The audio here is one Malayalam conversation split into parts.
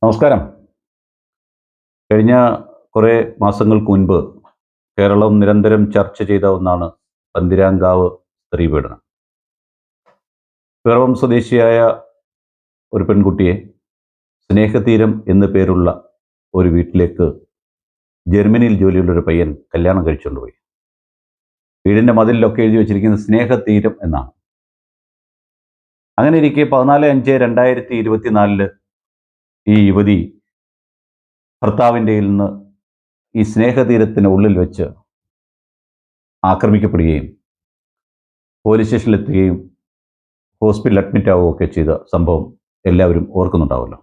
നമസ്കാരം. കഴിഞ്ഞ കുറേ മാസങ്ങൾക്ക് മുൻപ് കേരളം നിരന്തരം ചർച്ച ചെയ്ത ഒന്നാണ് പന്തിരാങ്കാവ് സ്ത്രീപീഡനം. പിറവം സ്വദേശിയായ ഒരു പെൺകുട്ടിയെ സ്നേഹതീരം എന്നു പേരുള്ള ഒരു വീട്ടിലേക്ക് ജർമ്മനിയിൽ ജോലിയുള്ള ഒരു പയ്യൻ കല്യാണം കഴിച്ചുകൊണ്ട് പോയി. വീടിൻ്റെ മതിലിലൊക്കെ എഴുതി വച്ചിരിക്കുന്നത് സ്നേഹതീരം എന്നാണ്. അങ്ങനെ ഇരിക്കെ 14/5/2024 ഈ യുവതി ഭർത്താവിൻ്റെ കയ്യിൽ നിന്ന് ഈ സ്നേഹതീരത്തിന് ഉള്ളിൽ വെച്ച് ആക്രമിക്കപ്പെടുകയും പോലീസ് സ്റ്റേഷനിലെത്തുകയും ഹോസ്പിറ്റലിൽ അഡ്മിറ്റ് ആവുകയൊക്കെ ചെയ്ത സംഭവം എല്ലാവരും ഓർക്കുന്നുണ്ടാവുമല്ലോ.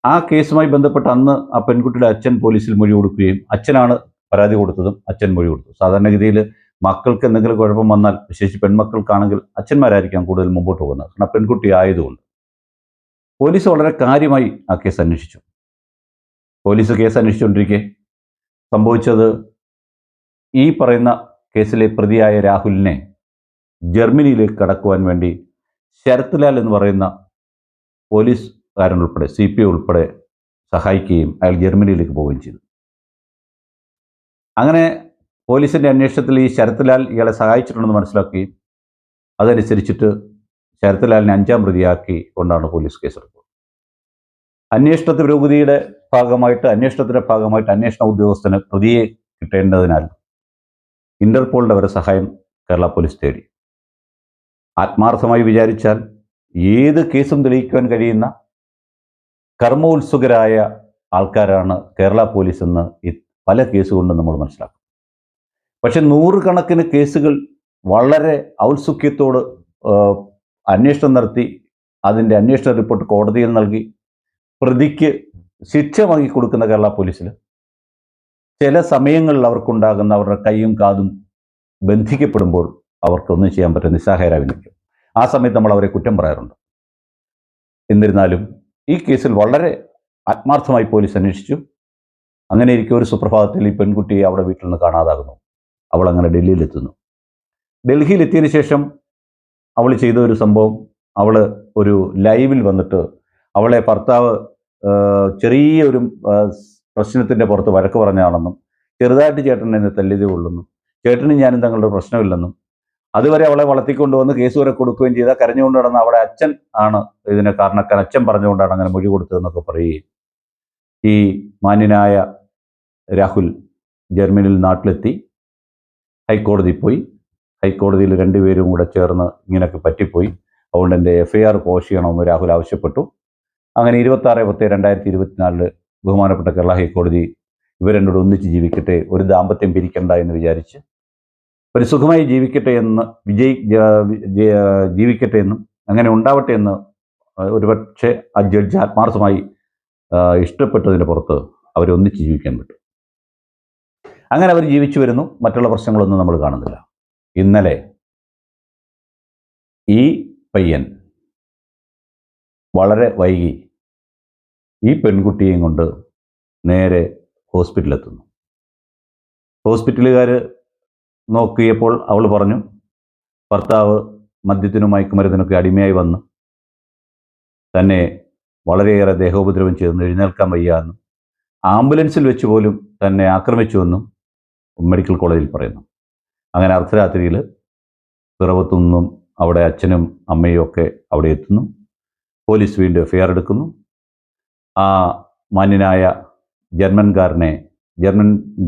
ആ കേസുമായി ബന്ധപ്പെട്ട് അന്ന് ആ പെൺകുട്ടിയുടെ അച്ഛൻ പോലീസിൽ മൊഴി കൊടുക്കുകയും അച്ഛനാണ് പരാതി കൊടുത്തതും അച്ഛൻ മൊഴി കൊടുത്തു. സാധാരണഗതിയിൽ മക്കൾക്ക് എന്തെങ്കിലും കുഴപ്പം വന്നാൽ, വിശേഷിച്ച് പെൺമക്കൾക്കാണെങ്കിൽ അച്ഛന്മാരായിരിക്കാം കൂടുതൽ മുമ്പോട്ട് പോകുന്നത്. കാരണം പെൺകുട്ടി ആയതുകൊണ്ട് പോലീസ് വളരെ കാര്യമായി ആ കേസ് അന്വേഷിച്ചു. പോലീസ് കേസ് അന്വേഷിച്ചുകൊണ്ടിരിക്കെ സംഭവിച്ചത്, ഈ പറയുന്ന കേസിലെ പ്രതിയായ രാഹുലിനെ ജർമ്മനിയിലേക്ക് കടക്കുവാൻ വേണ്ടി ശരത് ലാൽ എന്ന് പറയുന്ന പോലീസുകാരൻ ഉൾപ്പെടെ CPI ഉൾപ്പെടെ സഹായിക്കുകയും അയാൾ ജർമ്മനിയിലേക്ക് പോവുകയും ചെയ്തു. അങ്ങനെ പോലീസിൻ്റെ അന്വേഷണത്തിൽ ഈ ശരത് ലാൽ ഇയാളെ സഹായിച്ചിട്ടുണ്ടെന്ന് മനസ്സിലാക്കുകയും അതനുസരിച്ചിട്ട് ശരത് ലാലിനെ 5-ാം പ്രതിയാക്കി കൊണ്ടാണ് പോലീസ് കേസെടുത്തത്. അന്വേഷണ പുരോഗതിയുടെ ഭാഗമായിട്ട് അന്വേഷണ ഉദ്യോഗസ്ഥന് പ്രതിയെ കിട്ടേണ്ടതിനാൽ ഇന്റർപോളിൻ്റെ വരെ സഹായം കേരള പോലീസ് തേടി. ആത്മാർത്ഥമായി വിചാരിച്ചാൽ ഏത് കേസും തെളിയിക്കുവാൻ കഴിയുന്ന കർമ്മോത്സുകരായ ആൾക്കാരാണ് കേരള പോലീസ് എന്ന് പല കേസുകൊണ്ട് നമ്മൾ മനസ്സിലാക്കും. പക്ഷെ 100 കണക്കിന് കേസുകൾ വളരെ ഔത്സുക്യത്തോട് അന്വേഷണം നടത്തി അതിൻ്റെ അന്വേഷണ റിപ്പോർട്ട് കോടതിയിൽ നൽകി പ്രതിക്ക് ശിക്ഷ വാങ്ങിക്കൊടുക്കുന്ന കേരള പോലീസിൽ ചില സമയങ്ങളിൽ അവർക്കുണ്ടാകുന്ന അവരുടെ കൈയും കാതും ബന്ധിക്കപ്പെടുമ്പോൾ അവർക്കൊന്നും ചെയ്യാൻ പറ്റുന്ന നിസ്സഹായരായി നിൽക്കും. ആ സമയത്ത് നമ്മൾ അവരെ കുറ്റം പറയാറുണ്ട്. എന്നിരുന്നാലും ഈ കേസിൽ വളരെ ആത്മാർത്ഥമായി പോലീസ് അന്വേഷിച്ചു. അങ്ങനെ ഇരിക്കെ ഒരു സുപ്രഭാതത്തിൽ ഈ പെൺകുട്ടിയെ അവിടെ വീട്ടിൽ നിന്ന് കാണാതാകുന്നു. അവൾ അങ്ങനെ ഡൽഹിയിലെത്തുന്നു. ഡൽഹിയിലെത്തിയതിന് ശേഷം അവൾ ചെയ്ത ഒരു സംഭവം, അവൾ ഒരു ലൈവിൽ വന്നിട്ട് അവളെ ഭർത്താവ് ചെറിയൊരു പ്രശ്നത്തിൻ്റെ പുറത്ത് വഴക്ക് പറഞ്ഞാണെന്നും ചെറുതായിട്ട് ചേട്ടൻ എന്നെ തല്ലിയതേ ഉള്ളെന്നും ചേട്ടനും ഞാനും തങ്ങളുടെ പ്രശ്നമില്ലെന്നും അതുവരെ അവളെ വളർത്തിക്കൊണ്ടുവന്ന് കേസ് വരെ കൊടുക്കുകയും ചെയ്ത കരഞ്ഞുകൊണ്ട് നടന്ന അവിടെ അച്ഛൻ ആണ് ഇതിന് കാരണക്കാരൻ, അച്ഛൻ പറഞ്ഞുകൊണ്ടാണ് അങ്ങനെ മൊഴി കൊടുത്തതെന്നൊക്കെ പറയുകയും ഈ മാന്യനായ രാഹുൽ ജർമ്മനിയിൽ നാട്ടിലെത്തി ഹൈക്കോടതി പോയി. ഹൈക്കോടതിയിൽ രണ്ടുപേരും കൂടെ ചേർന്ന് ഇങ്ങനെയൊക്കെ പറ്റിപ്പോയി, അതുകൊണ്ട് എൻ്റെ FIR പോസ്റ്റ് ചെയ്യണമെന്ന് രാഹുൽ ആവശ്യപ്പെട്ടു. അങ്ങനെ 26/10/2024 ബഹുമാനപ്പെട്ട കേരള ഹൈക്കോടതി ഇവരെന്നോട് ഒന്നിച്ച് ജീവിക്കട്ടെ, ഒരു ദാമ്പത്യം പിരിക്കണ്ട എന്ന് വിചാരിച്ച് ഒരു സുഖമായി ജീവിക്കട്ടെ എന്ന് ജീവിക്കട്ടെ എന്നും അങ്ങനെ ഉണ്ടാവട്ടെ എന്ന് ഒരുപക്ഷെ ആ ജഡ്ജ് ആത്മാർത്ഥമായി ഇഷ്ടപ്പെട്ടതിന് പുറത്ത് അവരൊന്നിച്ച് ജീവിക്കാൻ പറ്റും. അങ്ങനെ അവർ ജീവിച്ചു വരുന്നു. മറ്റുള്ള പ്രശ്നങ്ങളൊന്നും നമ്മൾ കാണുന്നില്ല. ഇന്നലെ ഈ പയ്യൻ വളരെ വൈകി ഈ പെൺകുട്ടിയെയും കൊണ്ട് നേരെ ഹോസ്പിറ്റലിലെത്തുന്നു. ഹോസ്പിറ്റലുകാർ നോക്കിയപ്പോൾ അവൾ പറഞ്ഞു ഭർത്താവ് മദ്യത്തിനും മയക്കുമരുന്നിനൊക്കെ അടിമയായി വന്ന് തന്നെ വളരെയേറെ ദേഹോപദ്രവം ചെയ്തെന്ന്, എഴുന്നേൽക്കാൻ വയ്യാന്നും ആംബുലൻസിൽ വെച്ച് പോലും തന്നെ ആക്രമിച്ചുവെന്നും മെഡിക്കൽ കോളേജിൽ പറയുന്നു. അങ്ങനെ അർദ്ധരാത്രിയിൽ പിറവത്തുനിന്നും അവിടെ അച്ഛനും അമ്മയും ഒക്കെ അവിടെ എത്തുന്നു. പോലീസ് വീണ്ടും FIR എടുക്കുന്നു. ആ മാന്യനായ ജർമ്മൻ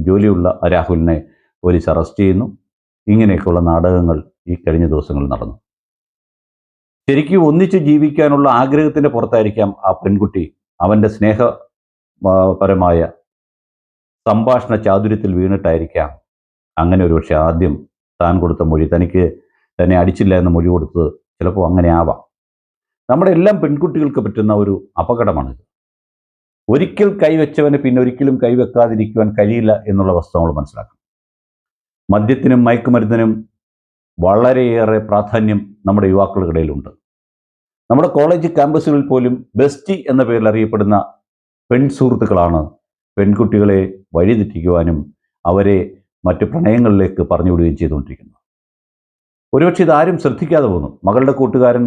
ജോലിയുള്ള രാഹുലിനെ പോലീസ് അറസ്റ്റ് ചെയ്യുന്നു. ഇങ്ങനെയൊക്കെയുള്ള നാടകങ്ങൾ ഈ കഴിഞ്ഞ ദിവസങ്ങളിൽ നടന്നു. ശരിക്കും ഒന്നിച്ച് ജീവിക്കാനുള്ള ആഗ്രഹത്തിൻ്റെ പുറത്തായിരിക്കാം ആ പെൺകുട്ടി അവൻ്റെ സ്നേഹപരമായ സംഭാഷണ ചാതുര്യത്തിൽ വീണിട്ടായിരിക്കാം അങ്ങനെ ഒരു പക്ഷേ ആദ്യം താൻ കൊടുത്ത മൊഴി, തനിക്ക് തന്നെ അടിച്ചില്ല എന്ന മൊഴി കൊടുത്തത് ചിലപ്പോൾ അങ്ങനെ ആവാം. നമ്മുടെ എല്ലാം പെൺകുട്ടികൾക്ക് പറ്റുന്ന ഒരു അപകടമാണിത്. ഒരിക്കൽ കൈവച്ചവന് പിന്നെ ഒരിക്കലും കൈവെക്കാതിരിക്കുവാൻ കഴിയില്ല എന്നുള്ള വസ്തുത നമ്മൾ മനസ്സിലാക്കണം. മദ്യത്തിനും മയക്കുമരുന്നിനും വളരെയേറെ പ്രാധാന്യം നമ്മുടെ യുവാക്കളുടെ നമ്മുടെ കോളേജ് ക്യാമ്പസുകളിൽ പോലും ബെസ്റ്റി എന്ന പേരിൽ അറിയപ്പെടുന്ന പെൺ സുഹൃത്തുക്കളാണ് പെൺകുട്ടികളെ വഴിതെറ്റിക്കുവാനും അവരെ മറ്റ് പ്രണയങ്ങളിലേക്ക് പറഞ്ഞുവിടുകയും ചെയ്തുകൊണ്ടിരിക്കുന്നത്. ഒരുപക്ഷെ ഇതാരും ശ്രദ്ധിക്കാതെ പോകുന്നു. മകളുടെ കൂട്ടുകാരൻ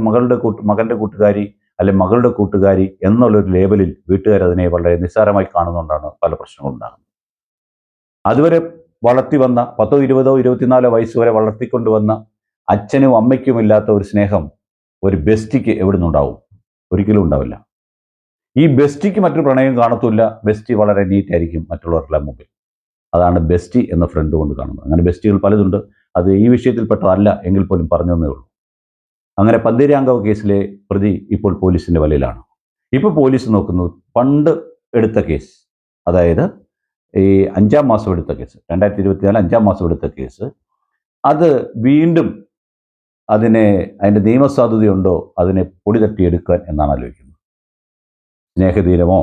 മകൻ്റെ കൂട്ടുകാരി അല്ലെങ്കിൽ മകളുടെ കൂട്ടുകാരി എന്നുള്ളൊരു ലേബലിൽ വീട്ടുകാരതിനെ വളരെ നിസ്സാരമായി കാണുന്നതുകൊണ്ടാണ് പല പ്രശ്നങ്ങളുണ്ടാകുന്നത്. അതുവരെ വളർത്തി വന്ന 10, 20, 24 വയസ്സ് വരെ വളർത്തിക്കൊണ്ടുവന്ന അച്ഛനും അമ്മയ്ക്കും ഇല്ലാത്ത ഒരു സ്നേഹം ഒരു ബെസ്റ്റിക്ക് എവിടെ നിന്നുണ്ടാവും? ഒരിക്കലും ഉണ്ടാവില്ല. ഈ ബെസ്റ്റിക്ക് മറ്റൊരു പ്രണയം കാണത്തില്ല. ബെസ്റ്റി വളരെ നീറ്റായിരിക്കും മറ്റുള്ളവരെല്ലാം മുമ്പിൽ. അതാണ് ബെസ്റ്റി എന്ന ഫ്രണ്ട് കൊണ്ട് കാണുന്നത്. അങ്ങനെ ബെസ്റ്റികൾ പലതുണ്ട്. അത് ഈ വിഷയത്തിൽപ്പെട്ടതല്ല എങ്കിൽ പോലും പറഞ്ഞു തന്നേ ഉള്ളൂ. അങ്ങനെ പന്തീരാങ്കാവ് കേസിലെ പ്രതി ഇപ്പോൾ പോലീസിൻ്റെ വലയിലാണ്. ഇപ്പോൾ പോലീസ് നോക്കുന്നത് പണ്ട് എടുത്ത കേസ്, അതായത് ഈ 5-ാം മാസം എടുത്ത കേസ്, 2024 5-ാം മാസം എടുത്ത കേസ്, അത് വീണ്ടും അതിൻ്റെ നിയമസാധുതയുണ്ടോ അതിനെ പൊടി തട്ടിയെടുക്കാൻ എന്നാണ് ആലോചിക്കുന്നത്. സ്നേഹതീരമോ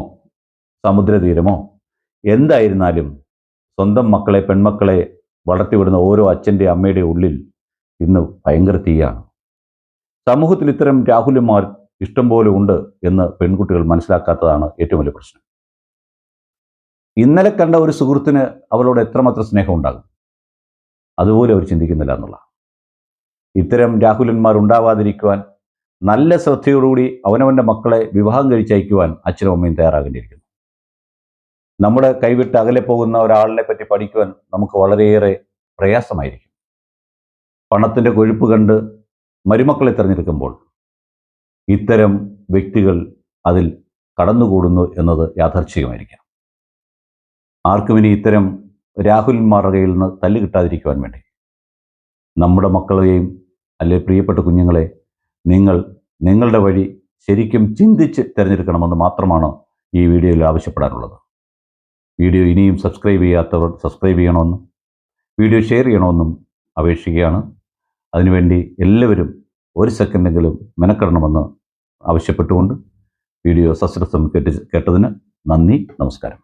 സമുദ്രതീരമോ എന്തായിരുന്നാലും സ്വന്തം മക്കളെ, പെൺമക്കളെ വളർത്തിവിടുന്ന ഓരോ അച്ഛൻ്റെ അമ്മയുടെ ഉള്ളിൽ ഇന്ന് ഭയങ്കര തീയാണ്. സമൂഹത്തിൽ ഇത്തരം രാഹുലന്മാർ ഇഷ്ടംപോലെ ഉണ്ട് എന്ന് പെൺകുട്ടികൾ മനസ്സിലാക്കാത്തതാണ് ഏറ്റവും വലിയ പ്രശ്നം. ഇന്നലെ കണ്ട ഒരു സുഹൃത്തിന് അവളോട് എത്രമാത്രം സ്നേഹം ഉണ്ടാകും, അതുപോലെ അവർ ചിന്തിക്കുന്നില്ല എന്നുള്ള. ഇത്തരം രാഹുലന്മാർ ഉണ്ടാവാതിരിക്കുവാൻ നല്ല ശ്രദ്ധയോടുകൂടി അവനവൻ്റെ മക്കളെ വിവാഹം കഴിച്ചയക്കുവാൻ അച്ഛനും അമ്മയും തയ്യാറാകേണ്ടിയിരിക്കുന്നു. നമ്മുടെ കൈവിട്ട് അകലെ പോകുന്ന ഒരാളിനെ പറ്റി പഠിക്കുവാൻ നമുക്ക് വളരെയേറെ പ്രയാസമായിരിക്കും. പണത്തിൻ്റെ കൊഴുപ്പ് കണ്ട് മരുമക്കളെ തിരഞ്ഞെടുക്കുമ്പോൾ ഇത്തരം വ്യക്തികൾ അതിൽ കടന്നുകൂടുന്നു എന്നത് യാഥാർത്ഥ്യമായിരിക്കാം. ആർക്കും ഇനി ഇത്തരം രാഹുൽമാരുടെ കയ്യിൽ നിന്ന് തല്ല് കിട്ടാതിരിക്കുവാൻ വേണ്ടി നമ്മുടെ മക്കളെയും അല്ലെങ്കിൽ പ്രിയപ്പെട്ട കുഞ്ഞുങ്ങളെ നിങ്ങളുടെ വഴി ശരിക്കും ചിന്തിച്ച് തിരഞ്ഞെടുക്കണമെന്ന് മാത്രമാണ് ഈ വീഡിയോയിൽ ആവശ്യപ്പെടാനുള്ളത്. വീഡിയോ ഇനിയും സബ്സ്ക്രൈബ് ചെയ്യാത്തവർ സബ്സ്ക്രൈബ് ചെയ്യണമെന്നും വീഡിയോ ഷെയർ ചെയ്യണമെന്നും അപേക്ഷിക്കുകയാണ്. അതിനുവേണ്ടി എല്ലാവരും ഒരു സെക്കൻഡെങ്കിലും മെനക്കെടണമെന്ന് ആവശ്യപ്പെട്ടുകൊണ്ട് വീഡിയോ സശ്രദ്ധം കേട്ടതിന് നന്ദി, നമസ്കാരം.